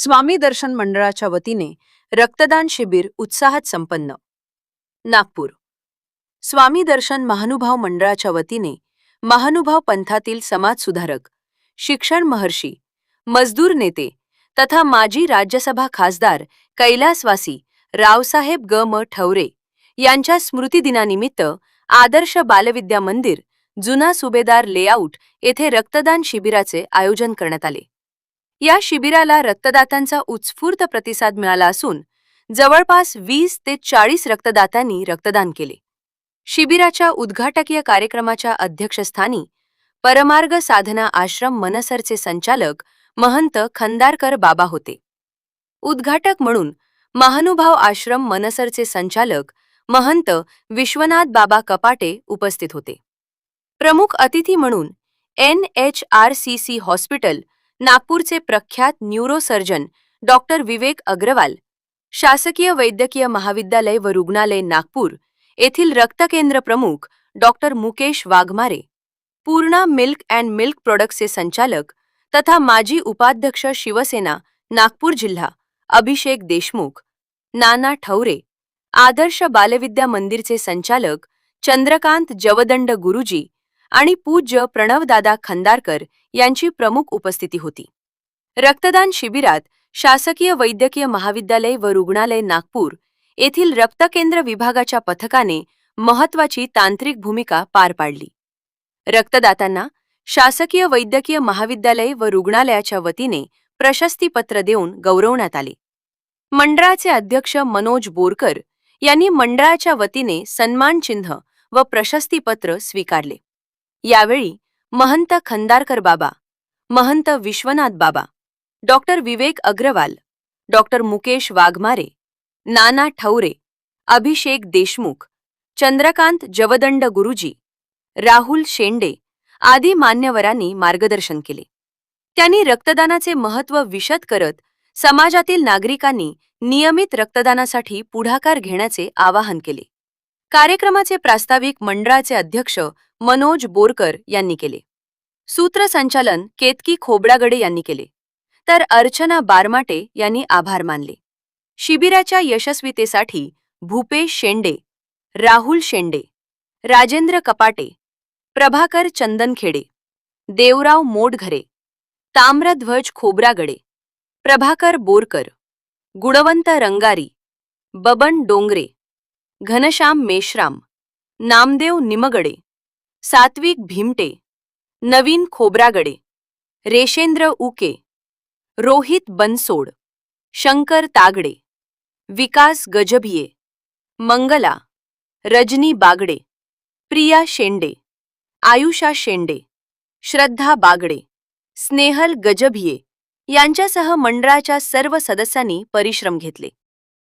स्वामी दर्शन मंडळाच्या वतीने रक्तदान शिबिर उत्साहात संपन्न. नागपूर. स्वामी दर्शन महानुभाव मंडळाच्या वतीने महानुभाव पंथातील समाजसुधारक, शिक्षण महर्षी, मजदूर नेते तथा माजी राज्यसभा खासदार कैलासवासी रावसाहेब ग म ठवरे यांच्या स्मृतिदिनानिमित्त आदर्श बालविद्या मंदिर, जुना सुभेदार लेआउट येथे रक्तदान शिबिराचे आयोजन करण्यात आले. या शिबिराला रक्तदात्यांचा उत्स्फूर्त प्रतिसाद मिळाला असून जवळपास 20 ते 40 रक्तदात्यांनी रक्तदान केले. शिबिराच्या उद्घाटकीय कार्यक्रमाच्या अध्यक्षस्थानी परमार्ग साधना आश्रम मनसरचे संचालक महंत खंदारकर बाबा होते. उद्घाटक म्हणून महानुभाव आश्रम मनसरचे संचालक महंत विश्वनाथ बाबा कपाटे उपस्थित होते. प्रमुख अतिथी म्हणून NHRCC हॉस्पिटल नागपूरचे प्रख्यात न्यूरोसर्जन डॉक्टर विवेक अग्रवाल, शासकीय वैद्यकीय महाविद्यालय व रुग्णालय नागपूर येथील रक्तकेंद्र प्रमुख doctor Mukesh Waghmare, Purna milk and milk प्रोडक्ट्सचे संचालक तथा माजी उपाध्यक्ष शिवसेना नागपूर जिल्हा अभिषेक देशमुख, नाना ठवरे, आदर्श बालविद्या मंदिरचे संचालक चंद्रकांत जवदंड गुरुजी आणि पूज्य प्रणवदादा खंदारकर यांची प्रमुख उपस्थिती होती. रक्तदान शिबिरात शासकीय वैद्यकीय महाविद्यालय व रुग्णालय नागपूर येथील रक्तकेंद्र विभागाच्या पथकाने महत्त्वाची तांत्रिक भूमिका पार पाडली. रक्तदात्यांना शासकीय वैद्यकीय महाविद्यालय व रुग्णालयाच्या वतीने प्रशस्तीपत्र देऊन गौरवण्यात आले. मंडळाचे अध्यक्ष मनोज बोरकर यांनी मंडळाच्या वतीने सन्मान चिन्ह व प्रशस्तीपत्र स्वीकारले. यावेळी महंत खंदारकर बाबा, महंत विश्वनाथ बाबा, डॉक्टर विवेक अग्रवाल, डॉक्टर मुकेश वाघमारे, नाना ठवरे, अभिषेक देशमुख, चंद्रकांत जवदंड गुरुजी, राहुल शेंडे आदी मान्यवरांनी मार्गदर्शन केले. त्यांनी रक्तदानाचे महत्त्व विशद करत समाजातील नागरिकांनी नियमित रक्तदानासाठी पुढाकार घेण्याचे आवाहन केले. कार्यक्रमाचे प्रास्ताविक मंडळाचे अध्यक्ष मनोज बोरकर यांनी केले. सूत्रसंचालन केतकी खोबरागडे यांनी केले, तर अर्चना बारमाटे यांनी आभार मानले. शिबिराच्या यशस्वीतेसाठी भूपेश शेंडे, राहुल शेंडे, राजेंद्र कपाटे, प्रभाकर चंदनखेडे, देवराव मोडघरे, ताम्रध्वज खोबरागडे, प्रभाकर बोरकर, गुणवंत रंगारी, बबन डोंगरे, घनश्याम मेश्राम, नामदेव निमगडे, सात्विक भीमटे, नवीन खोबरागडे, रेशेंद्र उके, रोहित बनसोड, शंकर तागडे, विकास गजभिये, मंगला, रजनी बागडे, प्रिया शेंडे, आयुषा शेंडे, श्रद्धा बागडे, स्नेहल गजभिये यांच्यासह मंडळाच्या सर्व सदस्यांनी परिश्रम घेतले.